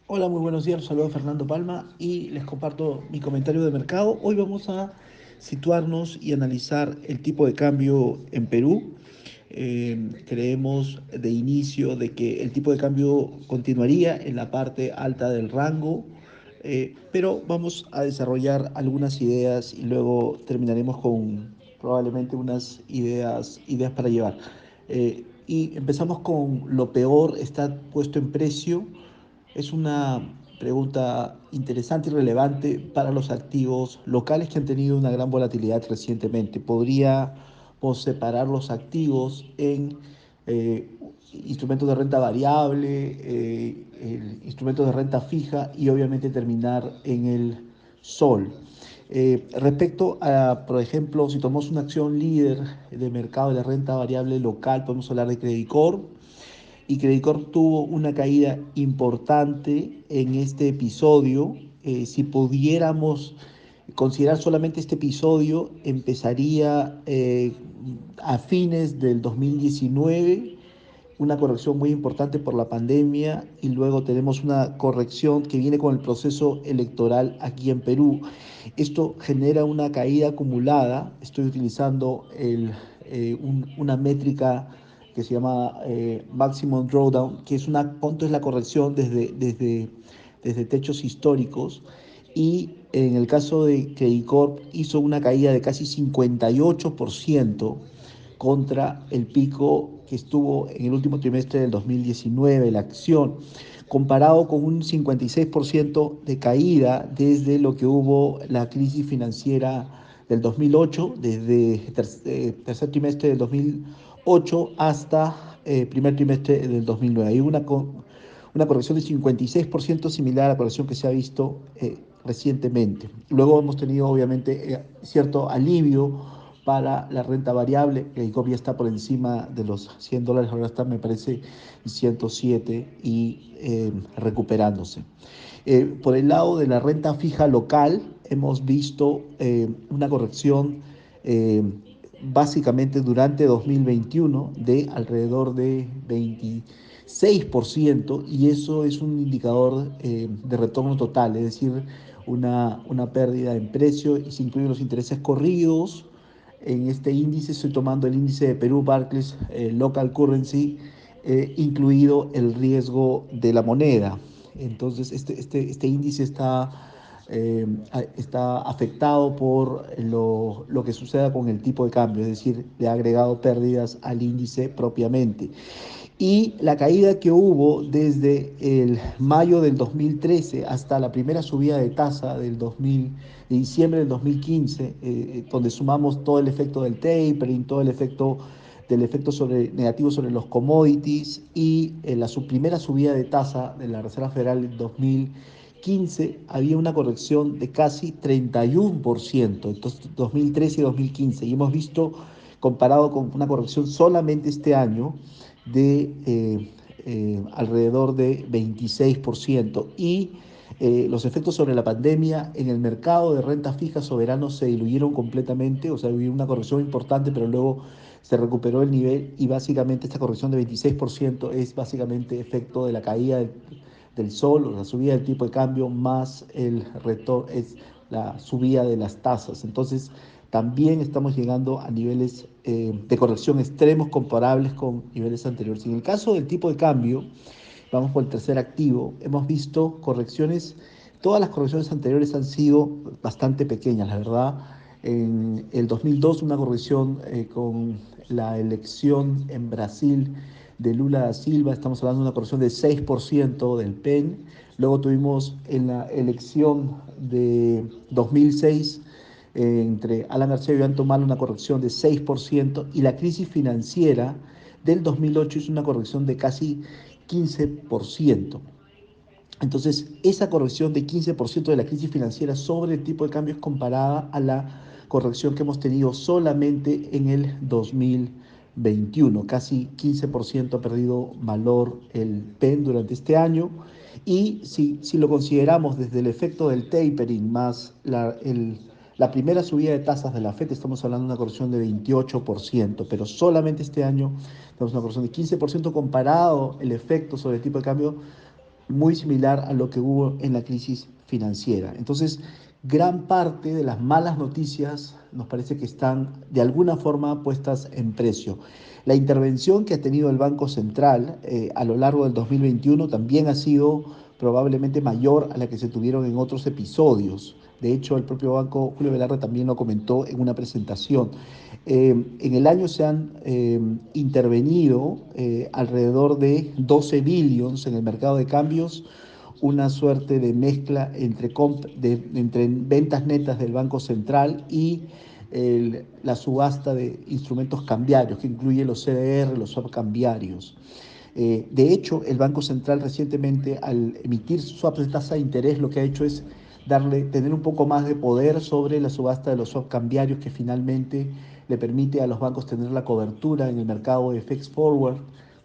Hola, muy buenos días. Los saludo Fernando Palma y les comparto mi comentario de mercado. Hoy vamos a situarnos y analizar el tipo de cambio en Perú. Creemos de inicio de que el tipo de cambio continuaría en la parte alta del rango, pero vamos a desarrollar algunas ideas y luego terminaremos con probablemente unas ideas para llevar. Y empezamos con lo peor, está puesto en precio. Es una pregunta interesante y relevante para los activos locales que han tenido una gran volatilidad recientemente. Podríamos separar los activos en eh, instrumentos de renta variable, instrumentos de renta fija y obviamente terminar en el sol. Respecto a, por ejemplo, si tomamos una acción líder de mercado de renta variable local, podemos hablar de Credit Corp, y Credit Corp tuvo una caída importante en este episodio. Si pudiéramos considerar solamente este episodio, empezaría a fines del 2019, una corrección muy importante por la pandemia, y luego tenemos una corrección que viene con el proceso electoral aquí en Perú. Esto genera una caída acumulada. Estoy utilizando una métrica que se llama Maximum Drawdown, que es cuánto es la corrección desde techos históricos. Y en el caso de Credit Corp hizo una caída de casi 58% contra el pico que estuvo en el último trimestre del 2019, la acción, comparado con un 56% de caída desde lo que hubo la crisis financiera del 2008, desde tercer trimestre del 2008 hasta primer trimestre del 2009. Hay una corrección de 56% similar a la corrección que se ha visto recientemente. Luego hemos tenido obviamente cierto alivio para la renta variable, que ya está por encima de los $100, ahora está me parece 107 y recuperándose. Por el lado de la renta fija local, hemos visto una corrección eh, básicamente durante 2021 de alrededor de 26%, y eso es un indicador de retorno total, es decir, una pérdida en precio, y se incluyen los intereses corridos. En este índice estoy tomando el índice de Perú Barclays Local Currency, incluido el riesgo de la moneda. Entonces, este índice está afectado por lo que suceda con el tipo de cambio, es decir, le ha agregado pérdidas al índice propiamente. Y la caída que hubo desde el mayo del 2013 hasta la primera subida de tasa de diciembre del 2015, donde sumamos todo el efecto del tapering, todo el efecto negativo sobre los commodities, y la primera subida de tasa de la Reserva Federal en 2015, había una corrección de casi 31%, entonces 2013 y 2015, y hemos visto, comparado con una corrección solamente este año, de alrededor de 26%. Y los efectos sobre la pandemia en el mercado de renta fija soberano se diluyeron completamente, o sea, hubo una corrección importante, pero luego se recuperó el nivel, y básicamente esta corrección de 26% es básicamente efecto de la caída del sol, o la subida del tipo de cambio, más el retorno, es la subida de las tasas. Entonces, también estamos llegando a niveles de corrección extremos comparables con niveles anteriores. En el caso del tipo de cambio, vamos por el tercer activo, hemos visto correcciones. Todas las correcciones anteriores han sido bastante pequeñas, la verdad. En el 2002, una corrección con la elección en Brasil de Lula da Silva, estamos hablando de una corrección de 6% del PEN. Luego tuvimos en la elección de 2006 entre Alan García y Iván Tomala una corrección de 6%, y la crisis financiera del 2008 es una corrección de casi 15%. Entonces, esa corrección de 15% de la crisis financiera sobre el tipo de cambio es comparada a la corrección que hemos tenido solamente en el 2021. Casi 15% ha perdido valor el PEN durante este año. Y si lo consideramos desde el efecto del tapering más la primera subida de tasas de la FED, estamos hablando de una corrección de 28%, pero solamente este año tenemos una corrección de 15% comparado el efecto sobre el tipo de cambio muy similar a lo que hubo en la crisis financiera. Entonces, gran parte de las malas noticias nos parece que están de alguna forma puestas en precio. La intervención que ha tenido el Banco Central a lo largo del 2021 también ha sido probablemente mayor a la que se tuvieron en otros episodios. De hecho, el propio banco, Julio Velarde, también lo comentó en una presentación. En el año se han intervenido alrededor de 12 billions en el mercado de cambios, una suerte de mezcla entre ventas netas del Banco Central y la subasta de instrumentos cambiarios, que incluye los CDR, los swap cambiarios. De hecho, el Banco Central recientemente, al emitir swaps de tasa de interés, lo que ha hecho es tener un poco más de poder sobre la subasta de los swaps cambiarios, que finalmente le permite a los bancos tener la cobertura en el mercado de FX Forward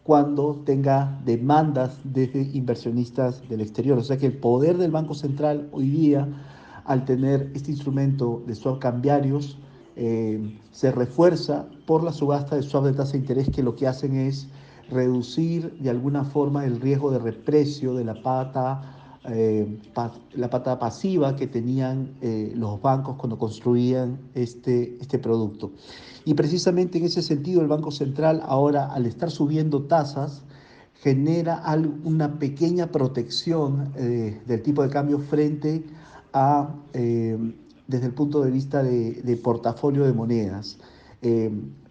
cuando tenga demandas desde inversionistas del exterior. O sea que el poder del Banco Central hoy día, al tener este instrumento de swap cambiarios, se refuerza por la subasta de swap de tasa de interés, que lo que hacen es reducir de alguna forma el riesgo de reprecio de la pata pasiva que tenían los bancos cuando construían este producto. Y precisamente en ese sentido el Banco Central ahora, al estar subiendo tasas, genera una pequeña protección del tipo de cambio frente a, desde el punto de vista de portafolio de monedas. Eh,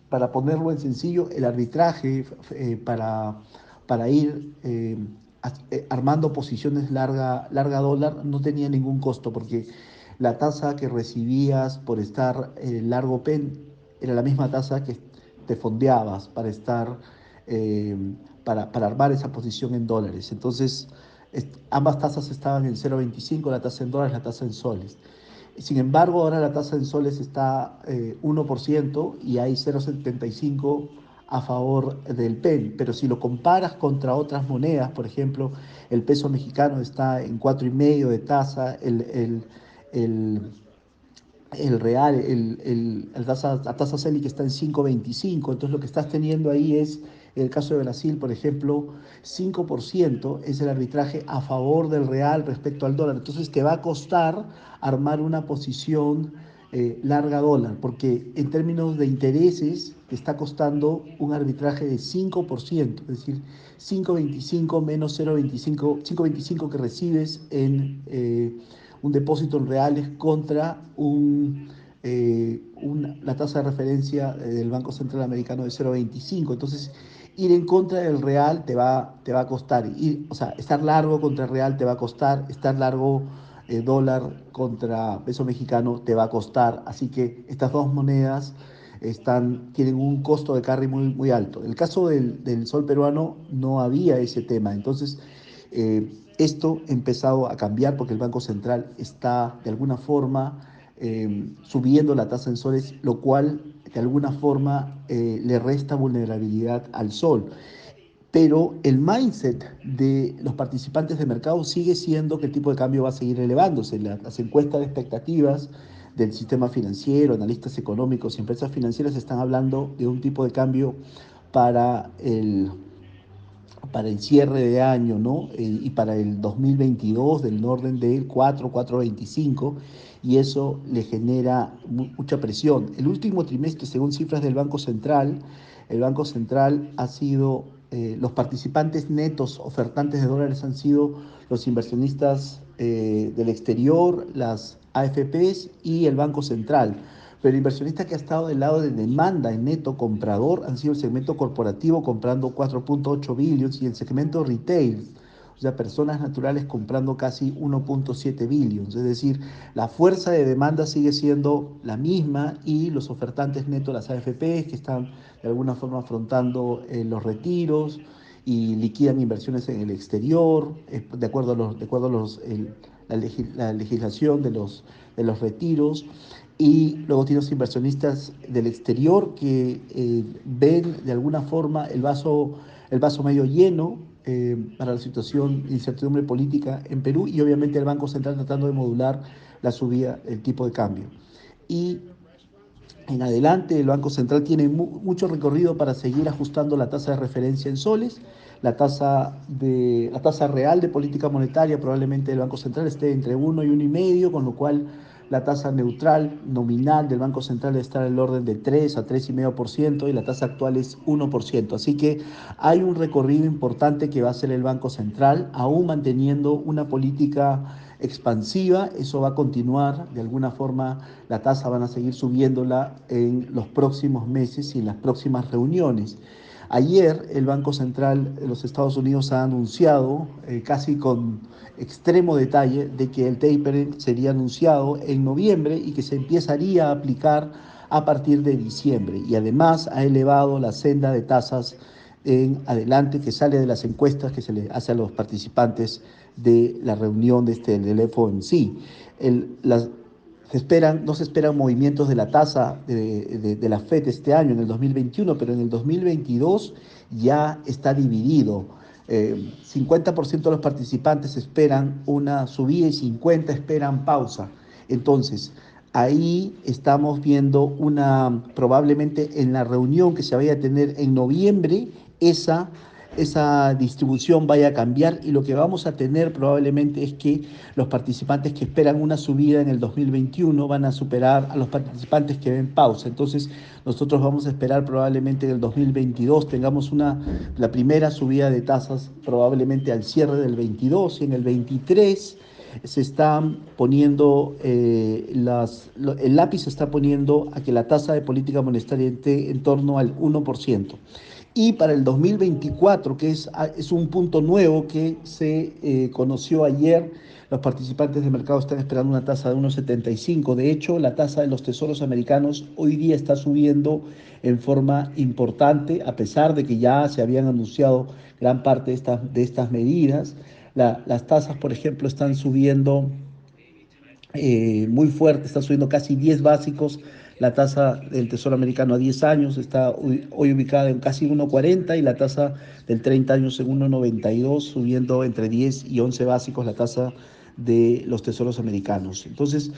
para ponerlo en sencillo, el arbitraje para ir armando posiciones larga dólar no tenía ningún costo, porque la tasa que recibías por estar largo PEN era la misma tasa que te fondeabas para estar, eh, para armar esa posición en dólares. Entonces, ambas tasas estaban en 0,25, la tasa en dólares, la tasa en soles. Sin embargo, ahora la tasa en soles está 1% y hay 0,75 a favor del PEN. Pero si lo comparas contra otras monedas, por ejemplo, el peso mexicano está en 4,5 de tasa, el, el real, la tasa Selic está en 5,25. Entonces lo que estás teniendo ahí es, en el caso de Brasil, por ejemplo, 5% es el arbitraje a favor del real respecto al dólar. Entonces te va a costar armar una posición larga dólar, porque en términos de intereses te está costando un arbitraje de 5%, es decir, 5,25 menos 0,25, 5,25 que recibes en un depósito en reales contra la tasa de referencia del Banco Central Americano de 0,25. Entonces, ir en contra del real te va a costar. O sea, estar largo contra el real te va a costar, estar largo dólar contra peso mexicano te va a costar. Así que estas dos monedas tienen un costo de carry muy alto. En el caso del sol peruano no había ese tema. Entonces, esto ha empezado a cambiar porque el Banco Central está de alguna forma subiendo la tasa en soles, lo cual de alguna forma le resta vulnerabilidad al sol. Pero el mindset de los participantes de mercado sigue siendo que el tipo de cambio va a seguir elevándose. Las encuestas de expectativas del sistema financiero, analistas económicos y empresas financieras están hablando de un tipo de cambio para para el cierre de año, ¿no? Y para el 2022 del orden del 4,425, y eso le genera mucha presión. El último trimestre, según cifras del Banco Central, el Banco Central ha sido, los participantes netos ofertantes de dólares han sido los inversionistas del exterior, las AFPs y el Banco Central. Pero el inversionista que ha estado del lado de demanda en neto comprador han sido el segmento corporativo comprando 4,8 billions y el segmento retail, o sea, personas naturales comprando casi 1,7 billions. Es decir, la fuerza de demanda sigue siendo la misma y los ofertantes netos, las AFPs, que están de alguna forma afrontando los retiros y liquidan inversiones en el exterior, de acuerdo a la legislación de los retiros. Y luego tienes inversionistas del exterior que ven de alguna forma el vaso medio lleno para la situación de incertidumbre política en Perú, y obviamente el Banco Central tratando de modular la subida del tipo de cambio. Y en adelante el Banco Central tiene mucho recorrido para seguir ajustando la tasa de referencia en soles, la tasa real de política monetaria probablemente del Banco Central esté entre 1 y 1,5, con lo cual la tasa neutral nominal del Banco Central está en el orden de 3 a 3,5% y la tasa actual es 1%. Así que hay un recorrido importante que va a hacer el Banco Central, aún manteniendo una política expansiva. Eso va a continuar, de alguna forma la tasa van a seguir subiéndola en los próximos meses y en las próximas reuniones. Ayer el Banco Central de los Estados Unidos ha anunciado, casi con extremo detalle, de que el tapering sería anunciado en noviembre y que se empezaría a aplicar a partir de diciembre. Y además ha elevado la senda de tasas en adelante que sale de las encuestas que se le hace a los participantes de la reunión del FOMC. Las, no se esperan movimientos de la tasa de la FED este año, en el 2021, pero en el 2022 ya está dividido. 50% de los participantes esperan una subida y 50% esperan pausa. Entonces, ahí estamos viendo probablemente en la reunión que se vaya a tener en noviembre, esa esa distribución vaya a cambiar y lo que vamos a tener probablemente es que los participantes que esperan una subida en el 2021 van a superar a los participantes que ven pausa. Entonces nosotros vamos a esperar probablemente en el 2022 tengamos la primera subida de tasas probablemente al cierre del 22 y en el 23 se están poniendo, el lápiz se está poniendo a que la tasa de política monetaria esté en torno al 1%. Y para el 2024, que es un punto nuevo que se conoció ayer, los participantes de mercado están esperando una tasa de 1,75. De hecho, la tasa de los tesoros americanos hoy día está subiendo en forma importante, a pesar de que ya se habían anunciado gran parte de estas medidas. Las tasas, por ejemplo, están subiendo muy fuerte, está subiendo casi 10 básicos. La tasa del Tesoro americano a 10 años está hoy ubicada en casi 1,40 y la tasa del 30 años en 1,92, subiendo entre 10 y 11 básicos la tasa de los tesoros americanos. Entonces,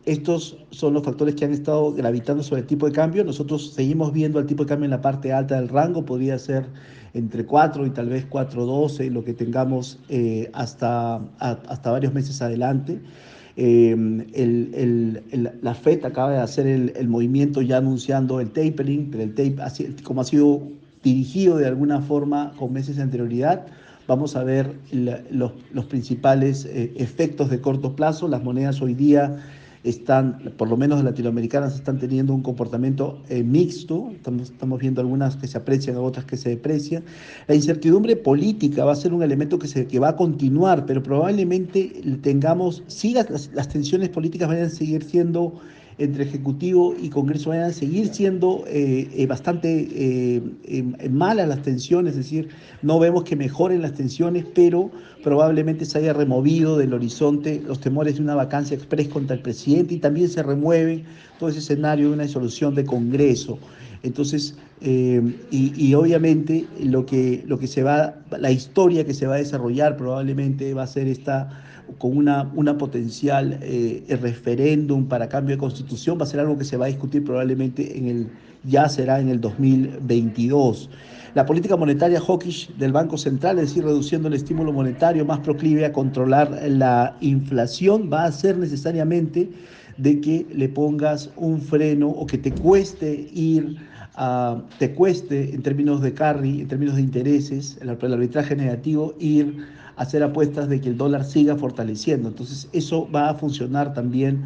estos son los factores que han estado gravitando sobre el tipo de cambio. Nosotros seguimos viendo el tipo de cambio en la parte alta del rango, podría ser entre 4 y tal vez 4,12, lo que tengamos hasta varios meses adelante. La FED acaba de hacer el movimiento ya anunciando el tapering, pero como ha sido dirigido de alguna forma con meses de anterioridad, vamos a ver los principales efectos de corto plazo. Las monedas hoy día están, por lo menos latinoamericanas, están teniendo un comportamiento mixto. Estamos viendo algunas que se aprecian, otras que se deprecian. La incertidumbre política va a ser un elemento que va a continuar, pero probablemente sí, las tensiones políticas vayan a seguir siendo entre Ejecutivo y Congreso, vayan a seguir siendo bastante malas las tensiones, es decir, no vemos que mejoren las tensiones, pero probablemente se haya removido del horizonte los temores de una vacancia express contra el presidente y también se remueve todo ese escenario de una disolución de Congreso. Entonces, obviamente lo que la historia que se va a desarrollar probablemente va a ser con una potencial referéndum para cambio de constitución, va a ser algo que se va a discutir probablemente ya será en el 2022. La política monetaria hawkish del Banco Central, es decir, reduciendo el estímulo monetario más proclive a controlar la inflación, va a ser necesariamente de que le pongas un freno o que te cueste en términos de carry, en términos de intereses, el arbitraje negativo, ir a hacer apuestas de que el dólar siga fortaleciendo. Entonces, eso va a funcionar también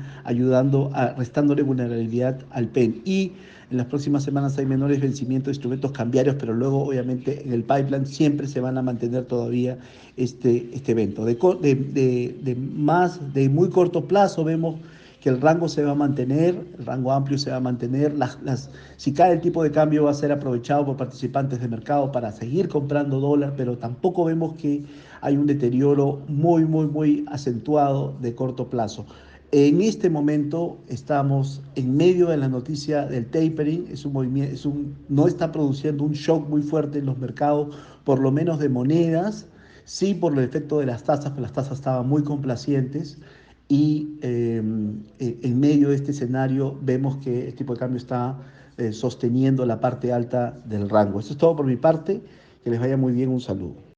restándole vulnerabilidad al PEN. Y en las próximas semanas hay menores vencimientos de instrumentos cambiarios, pero luego, obviamente, en el pipeline siempre se van a mantener todavía este evento. De muy corto plazo vemos que el rango se va a mantener, el rango amplio se va a mantener. Si cae el tipo de cambio va a ser aprovechado por participantes de mercado para seguir comprando dólar, pero tampoco vemos que hay un deterioro muy, muy, muy acentuado de corto plazo. En este momento estamos en medio de la noticia del tapering, no está produciendo un shock muy fuerte en los mercados, por lo menos de monedas, sí por el efecto de las tasas, pero las tasas estaban muy complacientes y en medio de este escenario vemos que el tipo de cambio está sosteniendo la parte alta del rango. Eso es todo por mi parte. Que les vaya muy bien, un saludo.